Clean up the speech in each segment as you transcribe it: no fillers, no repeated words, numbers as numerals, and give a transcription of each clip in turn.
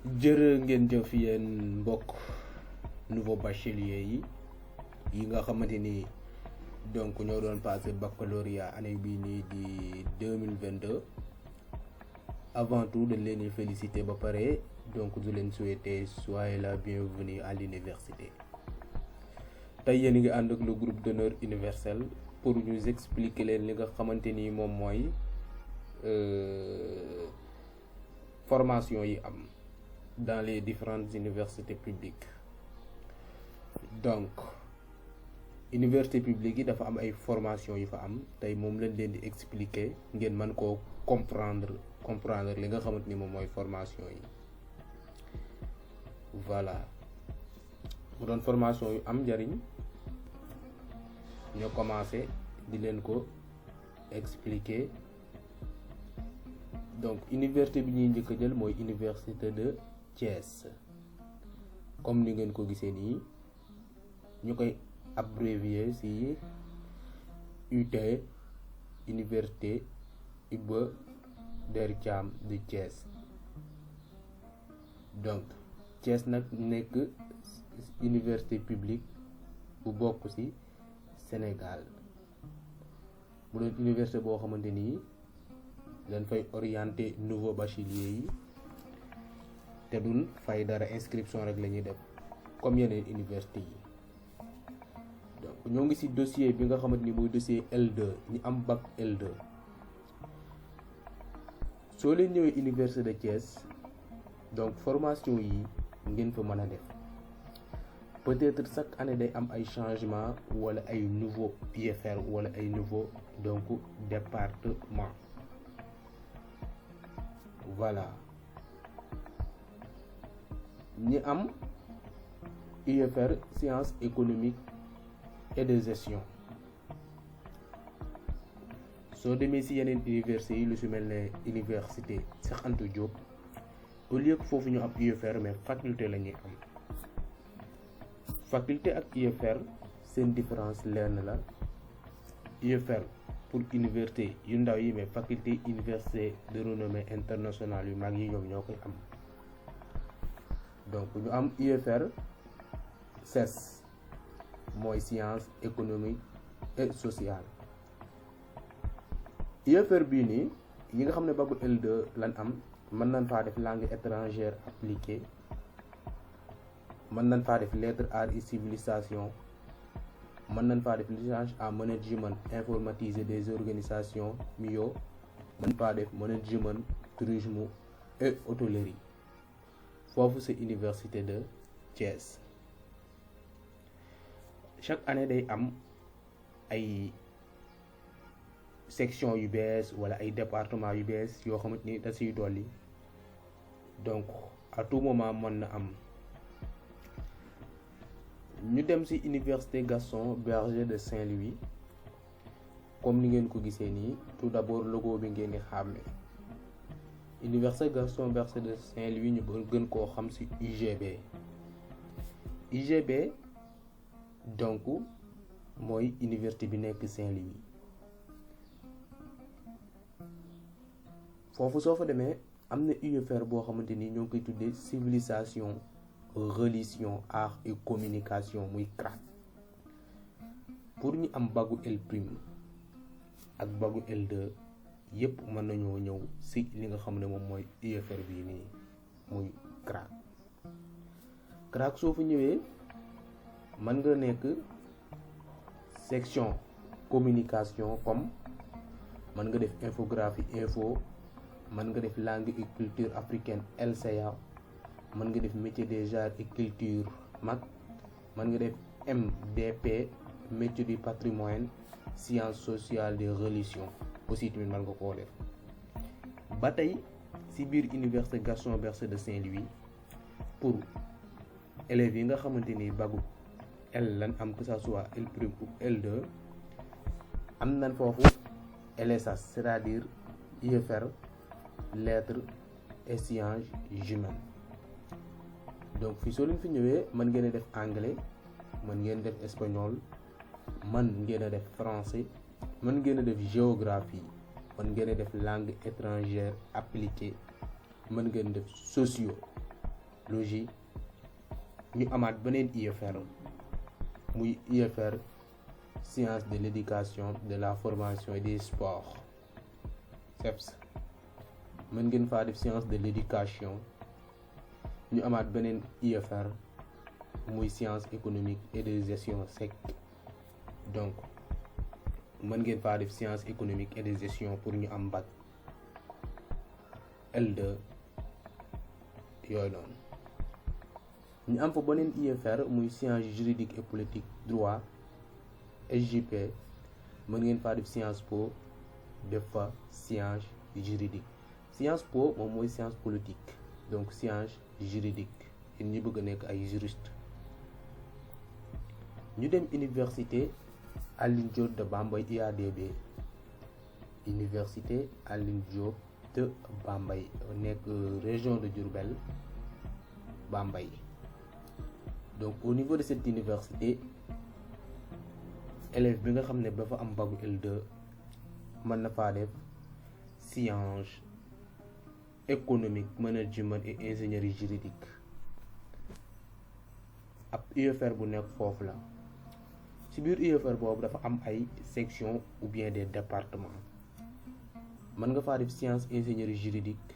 jërë ngeen jëf yéen mbokk nouveau bachelier yi nga xamante ni donc ñoo doon passé baccalauréat année bii nii di 2022 avant tout dañ leen di féliciter ba pare donc du leen souhaiter soyez la bienvenue à l'université. tey yéen ngi ànd ak le groupe d'honneur universel pour ñu expliquer leen li nga xamante ni moom mooy formation yi am dans les différentes universités publiques. Donc université publique yi dafa am ay formation yu fa am tey moom lañ leen di expliquer ngeen mën koo comprendre li nga xamante ni moom mooy formation yi. Voilà mu doon formation yu am njariñ ñoo commencé di leen ko expliquer. Donc université bi ñuy njëkk a jël mooy université de Thiès comme ni ngeen ko gisee nii ñu koy abrévier ci UT université Iba Der Thiam de Thiès. Donc Thiès nag nekk université publique bu bokk ci Sénégal mu doon université boo xamante ni dañ fay orienté nouveau bachelier yi te dul fay dara, inscription rek la ñuy def comme yeneen université yi. donc ñoo ngi ci dossier bi nga xamante ni mooy dossier L2 ñi am bac L2. soo leen ñëwee université de Thiès donc formation yi ngeen fa mën a def peut-être chaque année day am ay changement wala ay nouveau UFR wala ay nouveau donc département. Voilà ñi am UFR sciences économiques et de gestion soo demee ci yeneen université yi lu ci mel ne université Cheikh Anta Diop au lieu que foofu ñu am UFR mais faculté la ñuy am. Faculté ak UFR seen différence lenn la. UFR pour université yu ndaw yi mais faculté université de renommée internationale yu mag yi ñoom ñoo koy am. donc ñu am UFR CES mooy sciences économiques et sociales. UFR bii nii yi nga xam ne bagu L2 lan am mën nañ faa def langue étrangère appliquée, mën nañ faa def lettres arts et civilisation, mën nañ faa def licence en management informatisé des organisations MIO, mën faa def management tourisme et hôtellerie. foofu c'est université de Thiès. chaque année day am ay section yu bees wala ay département yu bees yoo xamante ni da siy dolli, donc à tout moment mën na am. ñu dem ci université Gaston Berger de Saint-Louis comme ni ngeen ko gisee nii. tout d'abord logo bi ngeen di xàmme université Gaston Berger de Saint-Louis ñu gën koo xam ci UGB. UGB donc mooy université bi nekk Saint-Louis. foofu soo fa demee am na UFR boo xamante ni ñoo ngi koy tuddee civilisation, religion, art et communication muy CRAC. pour ñu am bagu L prime ak bagu L2 yépp mën nañoo ñëw ci li nga xam ne moom mooy UFR bii nii muy CRAC. CRAC soo fa ñëwee mën nga nekk section communication comme mën nga def infographie info, mën nga def langue et culture africaine LCA, mën nga def métier des arts et culture MAC, mën nga def MDP métier du patrimoine, sciences sociales des religions aussi tamit mën nga koo def. ba tey ci biir université Gaston Berger de Saint-Louis pour élèves yi nga xamante ni bagu L lan am que ça soit L prime ou L2 am nañ foofu LSAS c'est-à-dire UFR lettres et sciences humaines. donc fii soo leen fi ñëwee mën ngeen a def anglais, mën ngeen def espagnol, mën ngeen a def français, mën ngeen a def géographie, mën ngeen a def langue étrangère appliquée, mën ngeen def sociaux sociologie ñu amaat beneen UFR muy UFR sciences de l'éducation de la formation et des sports CEPS. mën ngeen faa def science de l'éducation ñu amaat beneen UFR muy science économique et de gestion SEC. donc mën ngeen faa def science économique et de gestion pour ñu am bac L2 yooyu noonu. ñu am fa beneen UFR muy science juridique et politique droit SJP. mën ngeen faa def Sciences Po def fa science juridique. Sciences Po moom mooy science politique, donc science juridique yéen ñi bëgg a nekk ay juriste. ñu dem université Alioune Diop de Bambey UADB. université Alioune Diop de Bambey nekk région de Diourbel Bambey. donc au niveau de cette université élève bi nga xam ne dafa am bagu L2 mën na faa def science économique, management et ingénierie juridique. ab UFR bu nekk foofu la. ci biir UFR boobu dafa am ay section ou bien des départements. mën nga faa def science ingénierie juridique,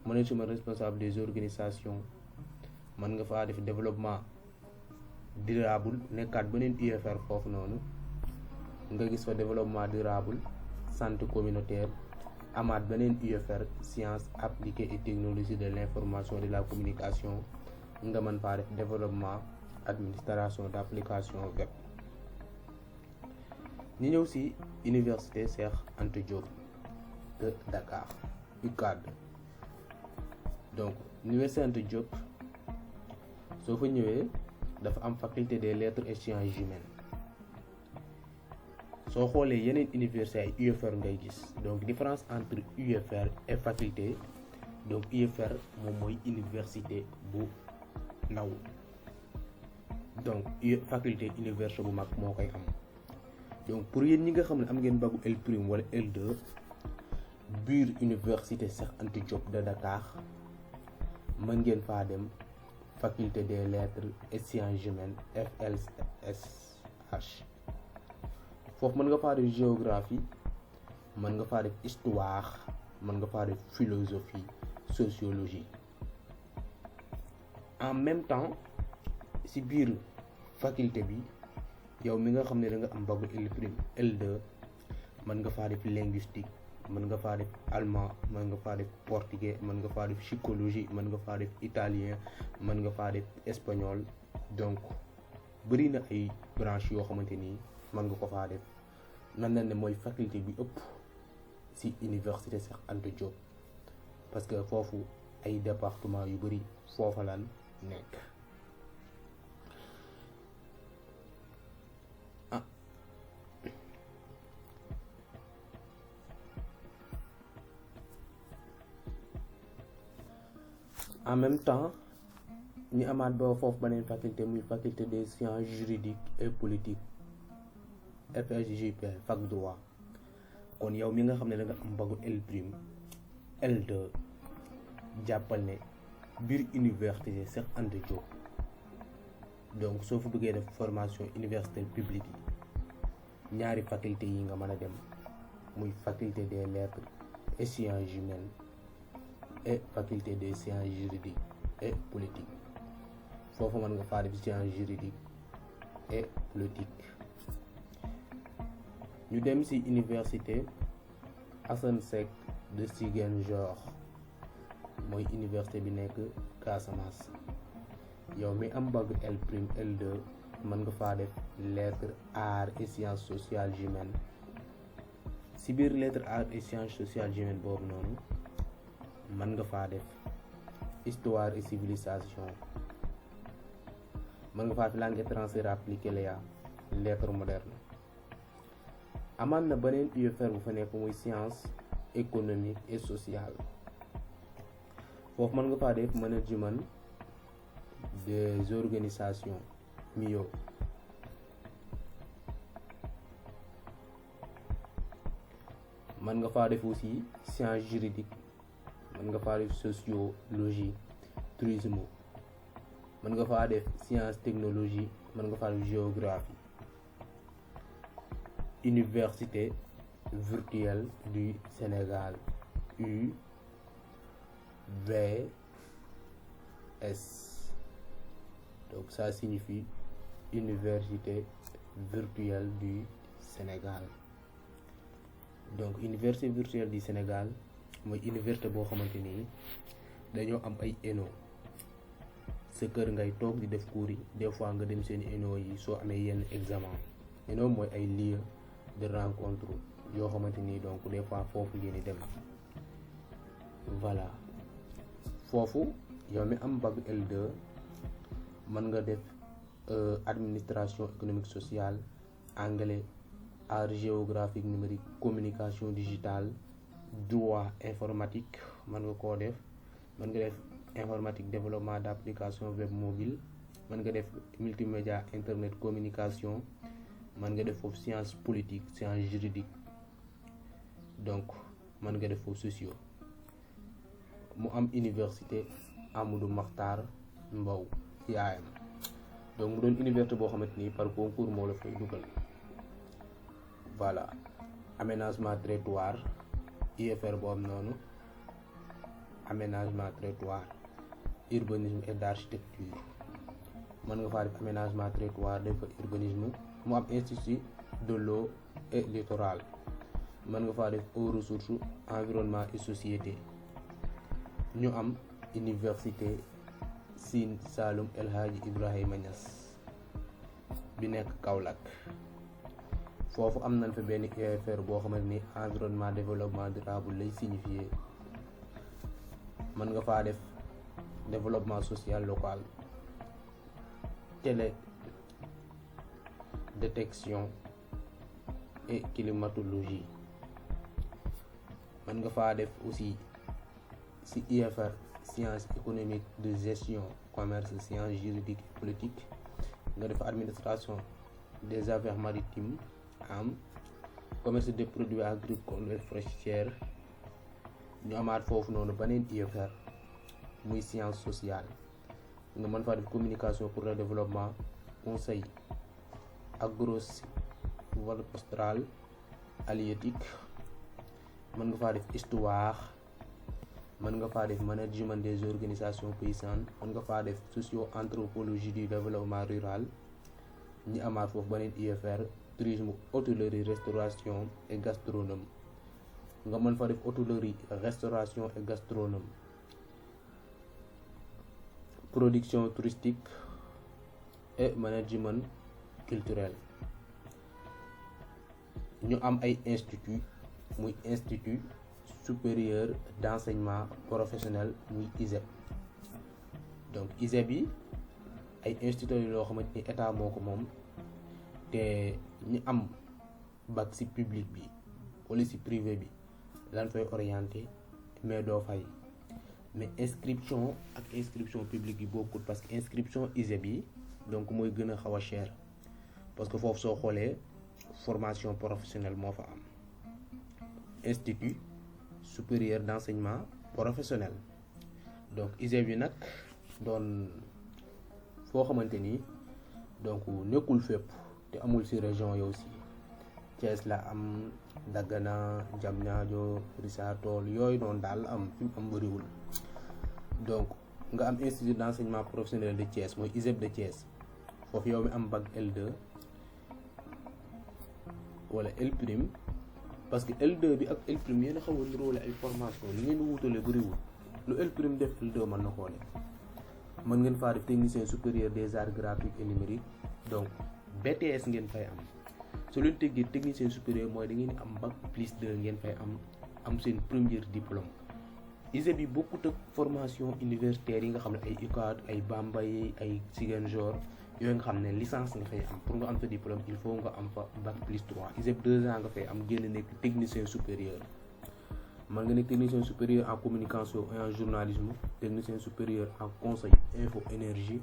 management responsable des organisations. mën nga faa def développement durable nekkaat beneen UFR foofu noonu. nga gis fa développement durable, santé communautaire. amaat beneen UFR sciences appliquées et technologie de l'information et de la communication. nga mën faa def développement administration d'application web. ñu ñëw ci université Cheikh Anta Diop de Dakar UCAD. donc université Anta Diop soo fa ñëwee dafa am faculté des lettres et sciences humaines. soo xoolee yeneen université ay UFR ngay gis. donc différence entre UFR et faculté, donc UFR moom mooy université bu ndaw, donc faculté université bu mag moo koy am. donc pour yéen ñi nga xam ne am ngeen bagu L prime wala L2 biir université Cheikh Anta Diop de Dakar mën ngeen faa dem faculté des lettres et sciences humaines FLSH. foofu mën nga faa def géographie, mën nga faa def histoire, mën nga faa def philosophie, sociologie. en même temps ci biir faculté bi yow mi nga xam ne da nga am bagu L prime L2 mën nga faa def linguistique, mën nga faa def allemand, mën nga faa def portugais, mën nga faa def psychologie, mën nga faa def italien, mën nga faa def espagnol. donc bëri na ay branches yoo xamante ni mën nga ko faa def. nan la ne mooy faculté bi ëpp ci université Cheikh Anta Diop parce que foofu ay département yu bëri foofa lan nekk. en même temps ñu amaat ba foofu beneen faculté muy faculté des sciences juridiques et politiques FSJP fac droit. kon yow mi nga xam ne da nga am bagu L prime L2 jàppal ne biir université Cheikh Anta Diop donc soo fa bëggee def formation universitaire publique yi ñaari faculté yi nga mën a dem muy faculté des lettres et sciences humaines et faculté des sciences juridiques et politiques. foofu mën nga faa def sciences juridiques et politique. ñu dem ci université Assane Seck de Ziguinchor mooy université bi nekk Casamance. yow mi am bagu L prime L2 mën nga faa def lettres arts et sciences sociales humaines. ci biir lettres arts et sciences sociales humaines boobu noonu mën nga faa def histoire et civilisation, mën nga faa def langue étrangère appliquée LEA, lettres modernes. amaan na beneen UFR bu fa nekk muy science économique et sociale. foofu mën nga faa def management des organisations MIO. mën nga faa def aussi science juridique, mën nga faa def sociologie, tourisme, mën nga faa def science technologie, mën nga faa def géographie. Université virtuelle du Sénégal, UVS. Donc ça signifie Université virtuelle du Sénégal. Donc Université virtuelle du Sénégal mooy université boo xamante ni dañoo am ay ENO. sa kër ngay toog di def cours yi, des fois nga dem seen ENO yi soo amee yenn examen. ENO mooy ay lieu de rencontre yoo xamante ni donc des fois foofu ngeen di dem. Voilà, foofu yow mi am bac L2 mën nga def administration économique sociale, anglais, art géographique numérique, communication digitale, droit informatique mën nga koo def. mën nga def informatique développement d'application web mobile, mën nga def multimédia internet communication, mën nga def foofu science politique, science juridique, donc mën nga def foofu sociaux. mu am université Amadou Mahtar Mbow yaayam, donc mu doon université boo xamante ni par concours moo la fay dugal. Voilà, aménagement territoire IFR boo am noonu, aménagement territoire, urbanisme et d'architecture, mën nga faa def aménagement territoire, def fa urbanisme. mu am institut de l'eau et littoral, mën nga faa def eaux ressources, environnement et société. ñu am université Sine Saloum El Hadji Ibrahima Niass bi nekk Kaolack, foofu am nañ fa benn UFR boo xamante ni environnement développement durable lay signifier. mën nga faa def développement social local, télé détection et climatologie. mën nga faa def aussi ci IFR sciences économiques de gestion, commerce, sciences juridiques et politique. nga def administration des affaires maritimes, am commerce des produits agricoles et forestiers. ñu amaat foofu noonu beneen IFR muy science sociale, nga mën faa def communication pour le développement, conseil agro-pastoral, halieutique. mën nga faa def histoire, mën nga faa def management des organisations paysannes, mën nga faa def socio-anthropologie du développement rural. ñi amaat foofu beneen IFR tourisme, hôtellerie, restauration et gastronomie, nga mën fa def hôtellerie, restauration et gastronomie, production touristique et management culturel. ñu am ay institut, muy institut supérieur d'enseignement professionnel, muy ISEP. donc ISEP yi ay institut yoo xamante ni état moo ko moom, te ñi am bac ci public bi wala ci privé bi lan fay orienté, mais doo fay. mais inscription ak inscription publique yi bokkul, parce que inscription ISEP yi donc mooy gën a xaw a cher, parce que foofu soo xoolee formation professionnelle moo fa am, institut supérieur d'enseignement professionnel. donc ISEP yi nag doon foo xamante ni donc nekkul fépp, te amul ci région yow aussi. Thiès la am, Dagana, Diamniadio, Richard Toll, yooyu noonu daal am fi mu am bëriwul. donc nga am institut d'enseignement professionnel de Thiès, mooy ISEP de Thiès. foofu yow mi am bac L2 wala L prime, parce que L2 bi ak L prime yéen a xaw a niróole ay formation, li ngeen wutale bëriwul. lu L prime def L2 mën na koo def. mën ngeen faa def technicien supérieur des arts graphiques et numériques, donc BTS ngeen fay am. soo leen teggee technicien supérieur mooy da ngeen am bac plus 2 ngeen fay am seen premier diplôme. ISEP bi bokkut ak formation universitaire yi nga xam ne ay UCAD, ay Bambey, ay Ziguinchor, yooyu nga xam ne licence nga fay am. pour nga am sa diplôme il faut nga am fa bac plus 3. ISEP 2 ans nga fay am, génn nekk technicien supérieur. mën nga nekk technicien supérieur en communication et en journalisme, technicien supérieur en conseil info énergie,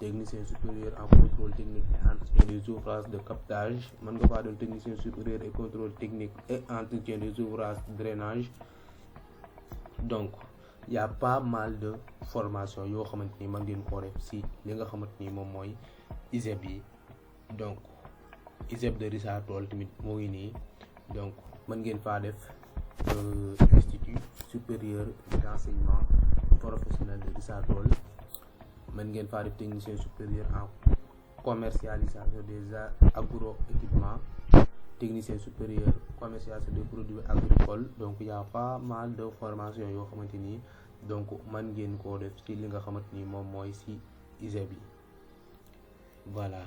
technicien supérieur en contrôle technique et entretien des ouvrages de captage. mën nga faa doon technicien supérieur et contrôle technique et entretien des ouvrages de drainage. donc y a pas mal de formation yoo xamante ni mën ngeen koo def si li nga xamante ni moom mooy ISEP yi. donc ISEP de Richard Toll tamit moo ngi nii, donc mën ngeen faa def Institut supérieur d'enseignement professionnel de Richard Toll, mën ngeen faa def technicien supérieur en commercialisation des agroéquipements, technicien supérieur commercialisation des produits agricoles. donc y a pas mal de formation yoo xamante ni donc mën ngeen koo def ci li nga xamante ni moom mooy ci ISEP yi. voilà,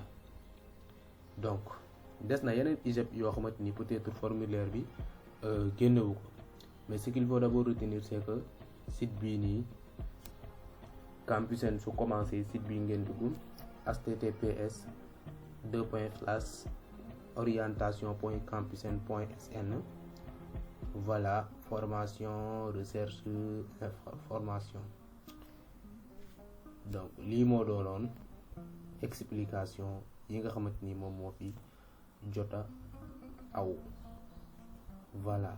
donc des na yeneen ISEP yoo xamante ni peut-être formulaire bi génnewu ko, mais ce qu'il faut d'abord retenir c'est que site bii nii Campusen su commencé site bii ngeen dugg https://orientation.campusen.sn. voilà, formation recherche formation. donc lii moo doonoon explication yi nga xamante ni moom moo fi jota aw. voilà.